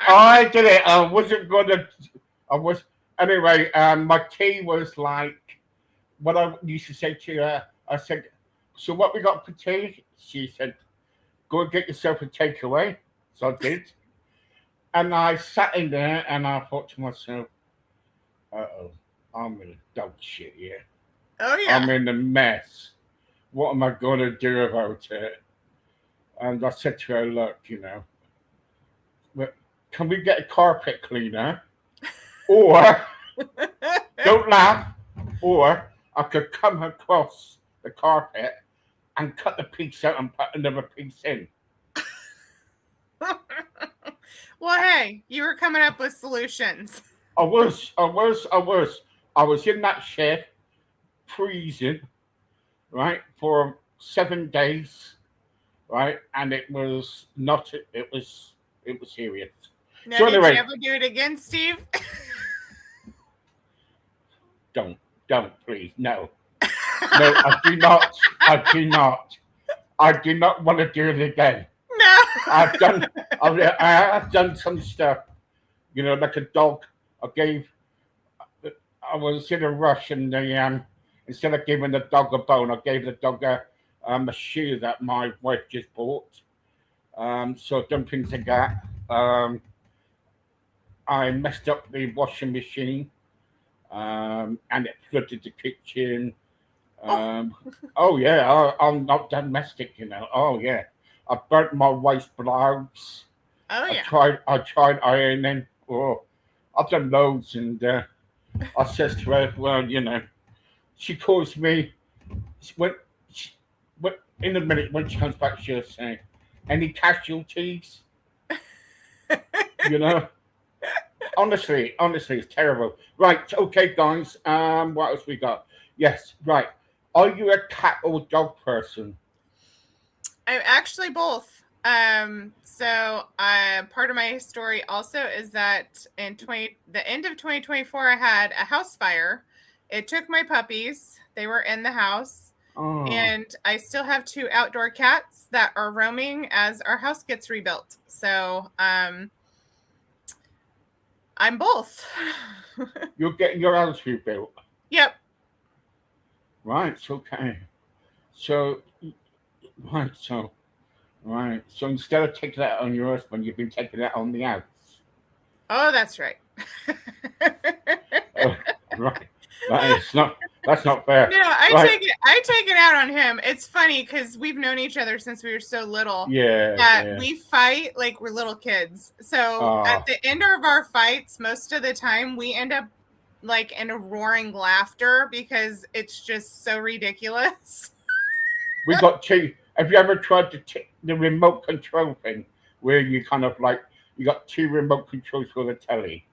I did it. I wasn't gonna. I was anyway. My tea was like what I used to say to her. I said, "So what we got for tea?" She said, "Go and get yourself a takeaway." So I did, and I sat in there and I thought to myself, "Uh oh, I'm in a dog shit here. Oh yeah. I'm in a mess. What am I going to do about it?" And I said to her, "Look, can we get a carpet cleaner? Or, don't laugh, or I could come across the carpet and cut the piece out and put another piece in." Well, hey, you were coming up with solutions. I was in that shed, freezing, right, for 7 days, right, and it was not. It was serious. Now, So did anyway, you ever do it again, Steve? don't, please, no, I do not. I do not want to do it again. No. I've done some stuff, like a dog. I was in a rush, and instead of giving the dog a bone, I gave the dog a shoe that my wife just bought. So I've done things like that. I messed up the washing machine, and it flooded the kitchen. Oh yeah, I'm not domestic, Oh yeah, I burnt my wife's blouse. Oh yeah. I tried ironing. Oh, I've done loads, and I says to her, well, she calls me when, when in a minute when she comes back, she'll say, "Any casualties?" you know. Honestly, it's terrible. Right, okay, guys. What else we got? Yes, right. Are you a cat or dog person? I'm actually both. So part of my story also is that in the end of 2024, I had a house fire. It took my puppies. They were in the house. Oh. And I still have 2 outdoor cats that are roaming as our house gets rebuilt. So I'm both. You're getting your house rebuilt. Yep. Right, okay. So, right, so instead of taking that on your husband, you've been taking that on the house. Oh, that's right. Right. That's not fair. No, I take it out on him. It's funny because we've known each other since we were so little. Yeah. We fight like we're little kids. So at the end of our fights, most of the time we end up like in a roaring laughter because it's just so ridiculous. We got 2. Have you ever tried the remote control thing where you kind of like you got 2 remote controls for the telly,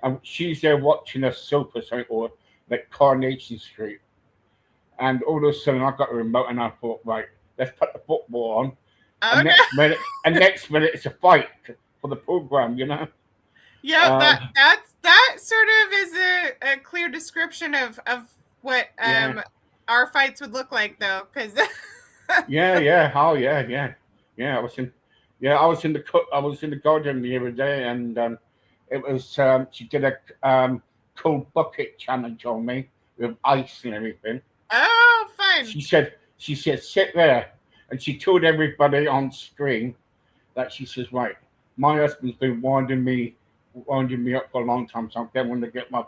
and she's there watching a soap or something, or like Coronation Street, and all of a sudden I got a remote and I thought, right, let's put the football on. Okay. And next minute it's a fight for the program, Yeah, that sort of is a clear description of what our fights would look like, though, because yeah, oh yeah. I was in the garden the other day, and it was she did a cold bucket challenge on me, with ice and everything. Oh, fun. She said, sit there. And she told everybody on screen that she says, right, my husband's been winding me up for a long time, so I'm going to get my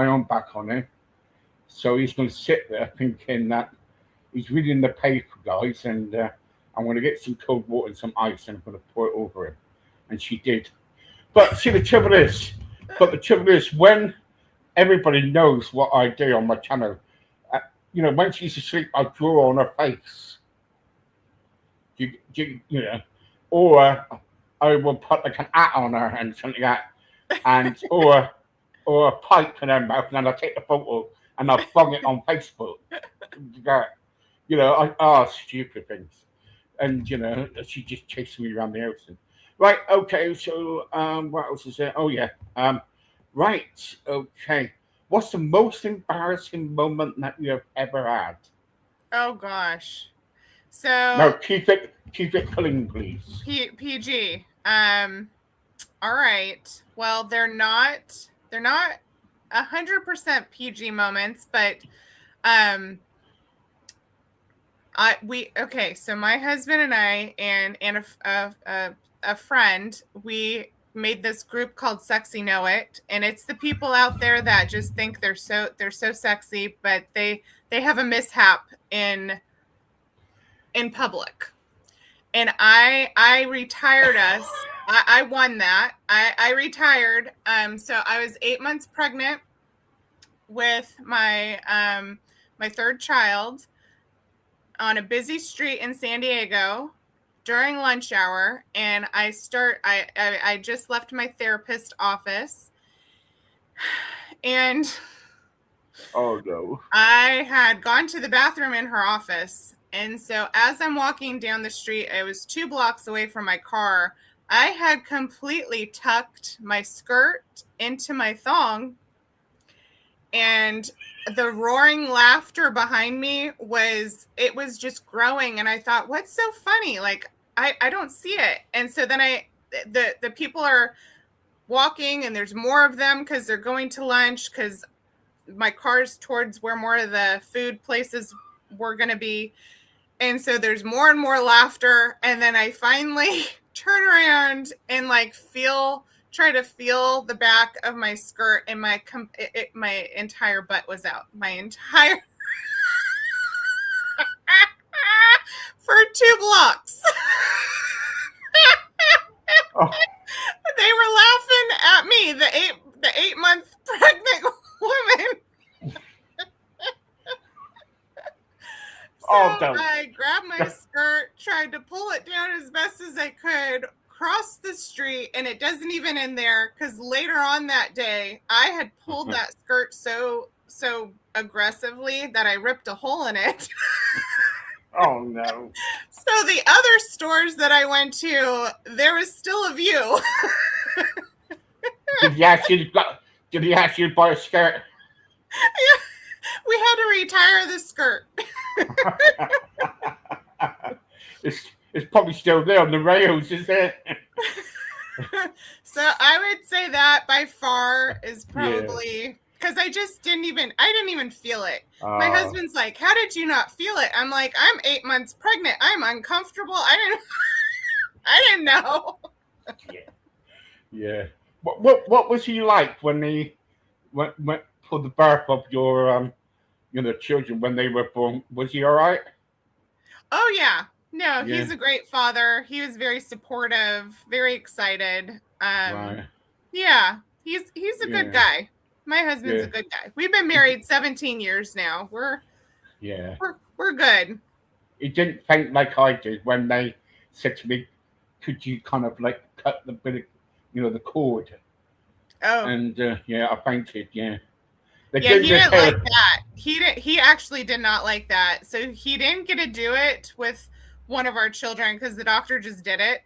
own back on him. So he's going to sit there thinking that he's reading the paper, guys, and I'm going to get some cold water and some ice, and I'm going to pour it over him. And she did. But see, the trouble is, when everybody knows what I do on my channel, when she's asleep, I draw on her face. Or I will put like an hat on her and something like that, and or a pipe in her mouth, and then I take the photo and I bung it on Facebook. I ask stupid things, and she just chases me around the house. Right, okay. So, what else is there? Oh yeah. Right, okay. What's the most embarrassing moment that you have ever had? Oh gosh. So no, keep it clean, please. PG. All right. Well, they're not 100% PG moments, but so my husband and I and a friend, we made this group called Sexy Know It, and it's the people out there that just think they're so sexy, but they have a mishap in public. And I retired us. I won that. I retired. So I was 8 months pregnant with my my third child on a busy street in San Diego during lunch hour, and I just left my therapist office, and oh no, I had gone to the bathroom in her office, and so as I'm walking down the street, I was 2 blocks away from my car. I had completely tucked my skirt into my thong, and the roaring laughter behind me was just growing, and I thought, what's so funny? Like, I don't see it. And so then the people are walking, and there's more of them because they're going to lunch, because my car's towards where more of the food places were going to be. And so there's more and more laughter. And then I finally turn around and try to feel the back of my skirt, and my entire butt was out. My entire for 2 blocks. Oh. They were laughing at me, the 8-month pregnant woman. So I grabbed my skirt, tried to pull it down as best as I could, crossed the street, and it doesn't even end there, because later on that day, I had pulled that skirt so aggressively that I ripped a hole in it. Oh no. So the other stores that I went to, there was still a view. Did he ask you to buy a skirt? Yeah, we had to retire the skirt. It's probably still there on the rails, is it? So I would say that by far is probably, because I didn't even feel it. My husband's like, how did you not feel it? I'm like, I'm 8 months pregnant. I'm uncomfortable. I didn't know. Yeah. What was he like when he went for the birth of your children when they were born? Was he all right? Oh yeah. No, he's a great father. He was very supportive, very excited. Right. Yeah, he's a good guy. My husband's a good guy. We've been married 17 years now. We're good. He didn't faint like I did when they said to me, "Could you kind of like cut the bit of, the cord?" Oh. And I fainted. Yeah. He didn't like that. He actually did not like that. So he didn't get to do it with one of our children because the doctor just did it.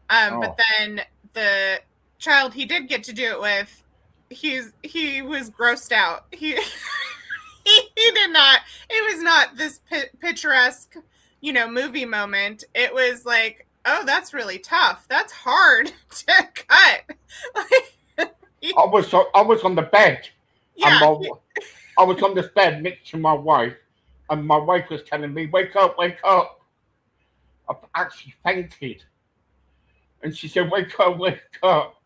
But then the child he did get to do it with, he was grossed out. He did not. It was not this picturesque, movie moment. It was like, oh, that's really tough. That's hard to cut. I was on the bed. Yeah. I was on this bed next to my wife, and my wife was telling me, "Wake up, wake up." I've actually fainted, and she said, "Wake up, wake up."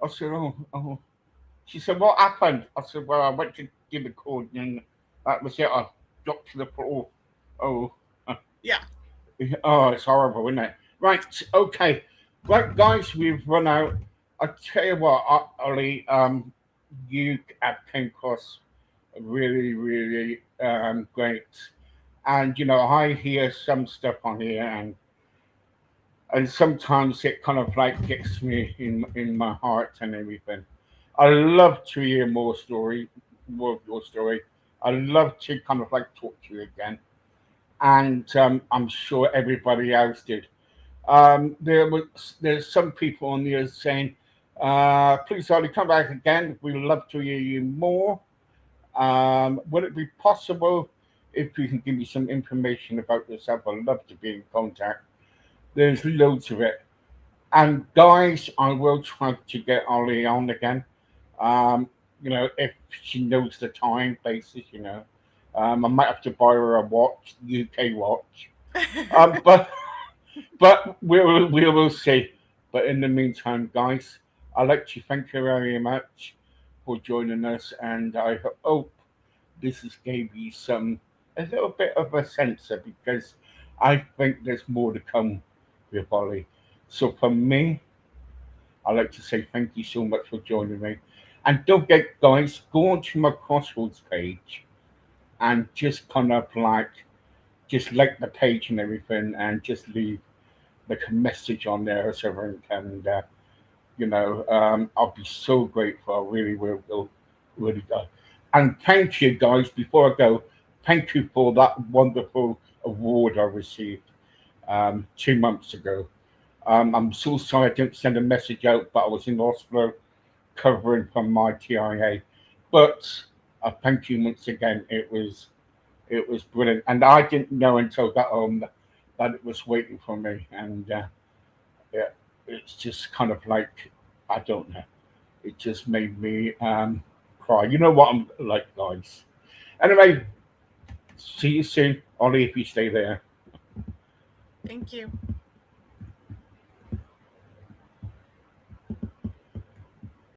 I said, "Oh, oh." She said, "What happened?" I said, "Well, I went to give a call, and that was it. I dropped to the floor." Oh, Yeah. oh, it's horrible, isn't it? Right, okay. Right, guys, we've run out. I tell you what, Ollie, you have came across really, really great. And you know, I hear some stuff on here, and sometimes it kind of like gets me in my heart and everything. I love to hear more of your story. I love to kind of like talk to you again, and I'm sure everybody else did. There's some people on there saying, "Please, Ollie, come back again. We'd love to hear you more. Would it be possible if you can give me some information about yourself? I'd love to be in contact." There's loads of it. And guys, I will try to get Ollie on again. Um, you know, if she knows the time basis, you know. I might have to buy her a watch, UK watch. But we will see. But in the meantime, guys, I'd like to thank you very much for joining us, and I hope this has gave you some a little bit of a sensor because I think there's more to come with Ollie. So for me, I'd like to say thank you so much for joining me. And don't get guys, go onto my Crossroads page and just kind of like the page and everything and just leave like a message on there or something and I'll be so grateful. I really will really go. And thank you guys, before I go, thank you for that wonderful award I received 2 months ago. I'm so sorry I didn't send a message out, but I was in hospital covering from my TIA. But thank you once again. It was brilliant, and I didn't know until I got home that it was waiting for me, and yeah, it's just kind of like I don't know. It just made me cry. You know what I'm like, guys. Anyway, see you soon, Ollie. If you stay there. Thank you.